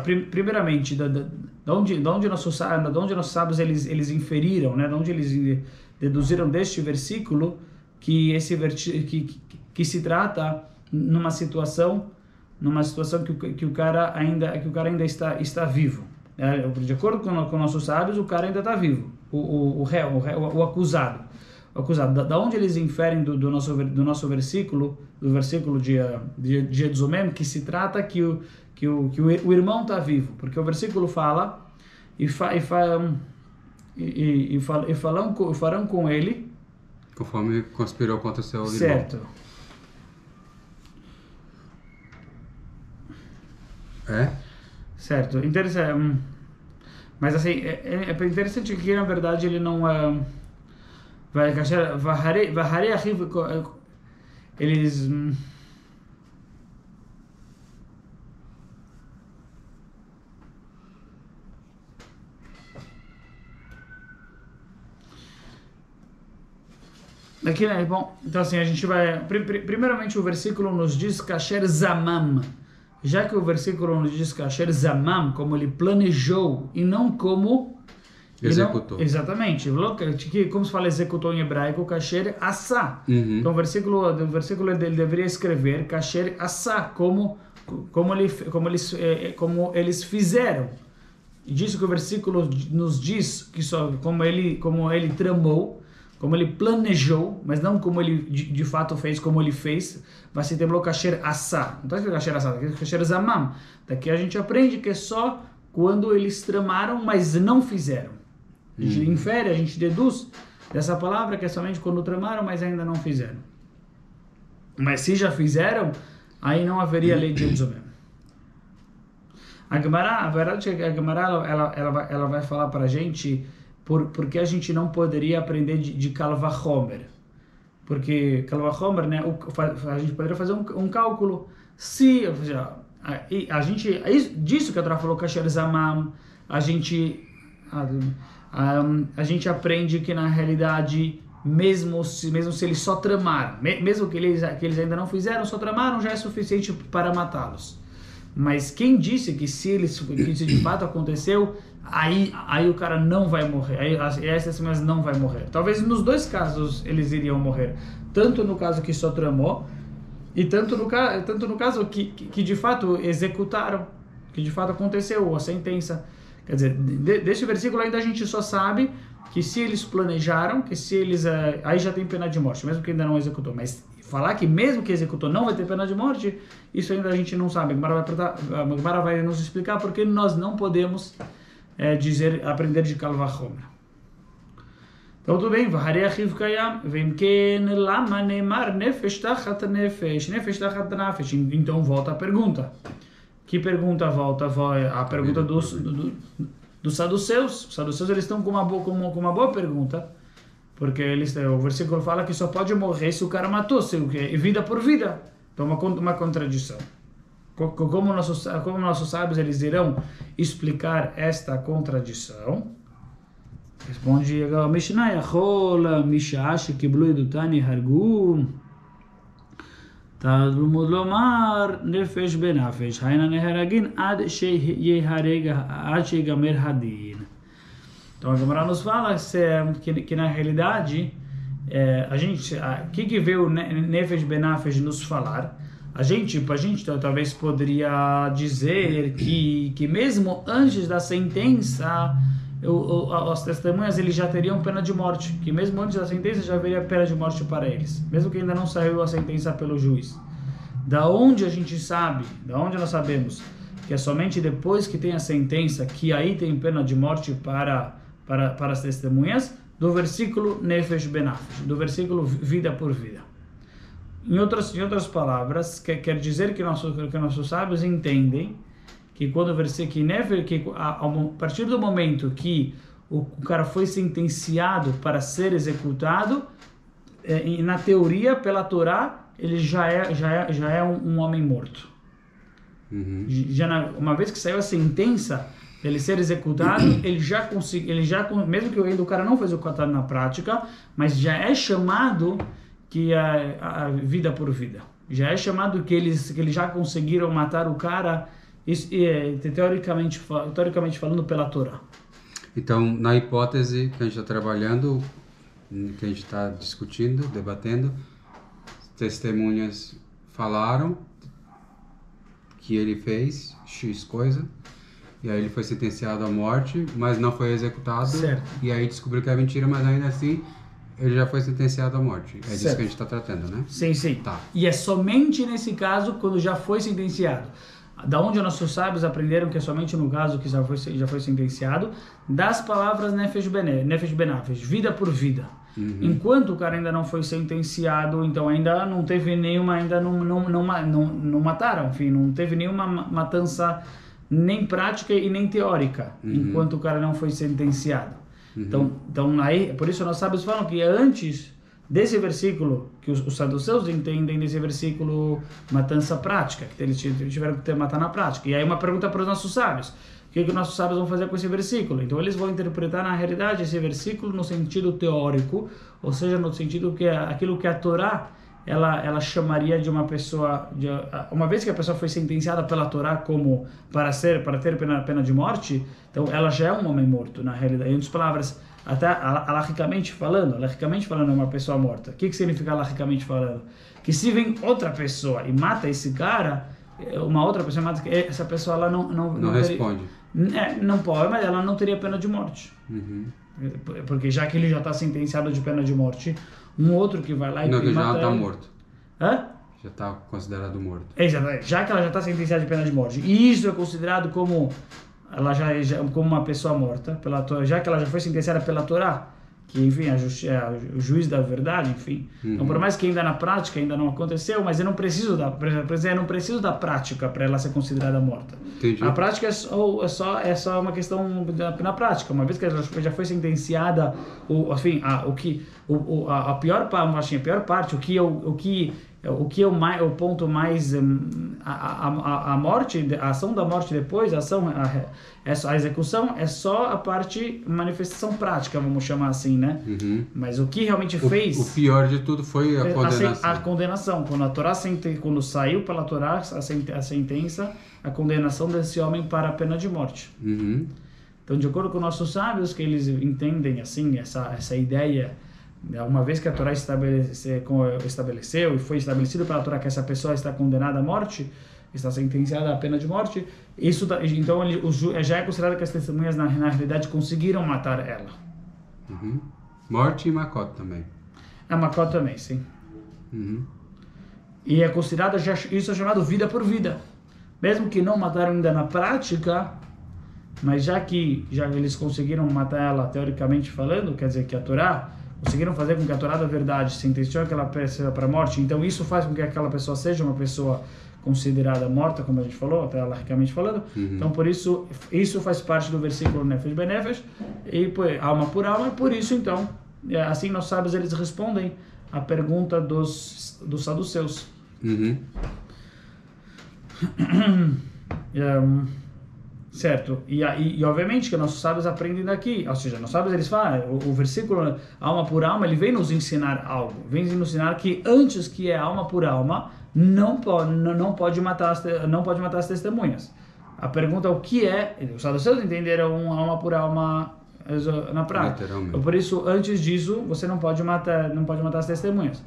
Primeiramente, da onde nossos sábios eles inferiram, né? Da onde eles deduziram deste versículo que que se trata numa situação que o cara ainda está vivo. De acordo com nossos sábios, o cara ainda está vivo, o réu, o acusado. Da onde eles inferem do nosso versículo, do versículo de Edzomem, que se trata que o irmão está vivo, porque o versículo fala farão com ele conforme conspirou contra o seu irmão. Certo. Certo. Interessante. Mas assim, é interessante que na verdade ele não eles aqui, né? Bom, então assim, a gente vai primeiramente o versículo nos diz Kasher Zamam. Já que o versículo nos diz Kasher Zamam, como ele planejou e não como executou. Exatamente. Como se fala executou em hebraico, Kasher Asa. Então o versículo ele deveria escrever Kasher Asa, como eles fizeram. E disso que o versículo nos diz que só como ele tramou, como ele planejou, mas não como ele de fato fez, como ele fez. Vai se ter Kasher Asa. Não está escrito Kasher Asa, está escrito Kasher Zamam. Daqui a gente aprende que é só quando eles tramaram, mas não fizeram. A gente infere, a gente deduz dessa palavra que é somente quando tramaram, mas ainda não fizeram. Mas se já fizeram, aí não haveria lei de Edzomem. A verdade é que a Gemara ela vai falar para a gente porque a gente não poderia aprender de Kal Vachomer. Porque Kal Vachomer, né, a gente poderia fazer um cálculo. Se a gente disso que a Torá falou, Kasher Zamam, a gente aprende que na realidade mesmo se eles só tramaram, mesmo que eles ainda não fizeram, só tramaram, já é suficiente para matá-los. Mas quem disse que se de fato aconteceu, aí o cara não vai morrer, aí essas testemunhas não vai morrer. Talvez nos dois casos eles iriam morrer, tanto no caso que só tramou e tanto no caso que de fato executaram, que de fato aconteceu a sentença. Quer dizer, deste versículo ainda a gente só sabe que se eles planejaram, que se eles aí já tem pena de morte, mesmo que ainda não executou. Mas falar que mesmo que executou não vai ter pena de morte, isso ainda a gente não sabe. A Gemara vai nos explicar porque nós não podemos aprender de Kal Vachomer. Então tudo bem, Vaharei Achiv Kayam, Vemken Lama Neymar Nefesh Tachat Nefesh, Nefesh Tachat Nefesh. Então volta a pergunta. Que pergunta volta? A pergunta dos saduceus. Os saduceus eles estão com uma boa pergunta, porque o versículo fala que só pode morrer se o cara matou, vida por vida. Então uma contradição. Como nossos sábios eles irão explicar esta contradição? Responde a Mishnah, Yachol, Mishash, Kiblu Edutani, Hargu. Talmud Lomar, Nefesh Benafesh, Haina Neheragin, Ad Sheigamer Hadin. Então a Gemara nos fala que na realidade, o que veio Nefesh Benafesh nos falar? A gente talvez poderia dizer que mesmo antes da sentença, as testemunhas eles já teriam pena de morte, que mesmo antes da sentença já haveria pena de morte para eles, mesmo que ainda não saiu a sentença pelo juiz. Da onde nós sabemos que é somente depois que tem a sentença que aí tem pena de morte para as testemunhas? Do versículo Nefesh Benafesh, do versículo vida por vida. Em outras palavras, quer dizer que nossos sábios entendem que a partir do momento que o cara foi sentenciado para ser executado, na teoria, pela Torá, ele já é um homem morto. Uma vez que saiu a sentença dele ser executado, mesmo que o cara não fez o katan na prática, mas já é chamado que a vida por vida. Já é chamado que eles já conseguiram matar o cara teoricamente falando, pela Torá. Então, na hipótese que a gente está trabalhando, que a gente está discutindo, debatendo, testemunhas falaram que ele fez X coisa, e aí ele foi sentenciado à morte, mas não foi executado, certo. E aí descobriu que é mentira, mas ainda assim ele já foi sentenciado à morte. É certo. disso que a gente está tratando, né? Sim, sim. Tá. E é somente nesse caso quando já foi sentenciado. Da onde nossos sábios aprenderam que é somente no caso que já foi sentenciado, das palavras Nefesh Benafesh, vida por vida. Enquanto o cara ainda não foi sentenciado, então ainda não teve nenhuma, ainda não mataram, enfim, não teve nenhuma matança nem prática e nem teórica, enquanto o cara não foi sentenciado. Então aí, por isso nós sábios falam que antes desse versículo, que os saduceus entendem desse versículo matança prática, que eles tiveram que matar na prática. E aí uma pergunta para os nossos sábios: o que os nossos sábios vão fazer com esse versículo? Então eles vão interpretar na realidade esse versículo no sentido teórico, ou seja, no sentido que aquilo que a Torá ela chamaria de uma pessoa, uma vez que a pessoa foi sentenciada pela Torá como para ter pena de morte, então ela já é um homem morto na realidade. Em outras palavras, até alahicamente falando é uma pessoa morta. O que significa alahicamente falando? Que se vem outra pessoa e mata esse cara, uma outra pessoa mata essa pessoa, ela não responde. Não pode, mas ela não teria pena de morte. Porque já que ele já está sentenciado de pena de morte, um outro que vai lá e mata ele. Não, já está morto. Hã? Já está considerado morto. Exatamente. Já que ela já está sentenciada de pena de morte, e isso é considerado como ela já como uma pessoa morta pela Torá, já que ela já foi sentenciada pela Torá, que enfim é o juiz da verdade, enfim. Então, por mais que ainda na prática ainda não aconteceu, mas eu não preciso da prática para ela ser considerada morta. Entendi. A prática é só uma questão na prática. Uma vez que ela já foi sentenciada, a pior parte, o ponto mais a morte, a ação da morte depois, a execução é só a parte manifestação prática, vamos chamar assim, né? Mas o que realmente fez... O pior de tudo foi a condenação. A condenação. Quando a Torá quando saiu pela Torá a sentença, a condenação desse homem para a pena de morte. Então, de acordo com nossos sábios, que eles entendem assim essa ideia, uma vez que a Torá estabeleceu e foi estabelecido pela Torá que essa pessoa está condenada à morte, está sentenciada à pena de morte, então já é considerado que as testemunhas na realidade conseguiram matar ela. Morte e Makot também. A Makot também, sim. E é considerado, isso é chamado vida por vida. Mesmo que não mataram ainda na prática, mas já eles conseguiram matar ela teoricamente falando, quer dizer que a Torá conseguiram fazer com que a Torá da verdade sentenciou aquela pessoa para a morte, então isso faz com que aquela pessoa seja uma pessoa considerada morta, como a gente falou, até alahicamente falando. Então, por isso faz parte do versículo Nefesh Benefesh, e alma por alma, e por isso, então, assim nós sábios eles respondem a pergunta dos saduceus. Certo, e obviamente que nossos sábios aprendem daqui, ou seja, nossos sábios eles falam, o versículo alma por alma, ele vem nos ensinar algo, vem nos ensinar que antes que é alma por alma, não pode matar as testemunhas. A pergunta é o que é, os saduceus entenderam alma por alma na prática. Por isso, antes disso, você não pode matar as testemunhas.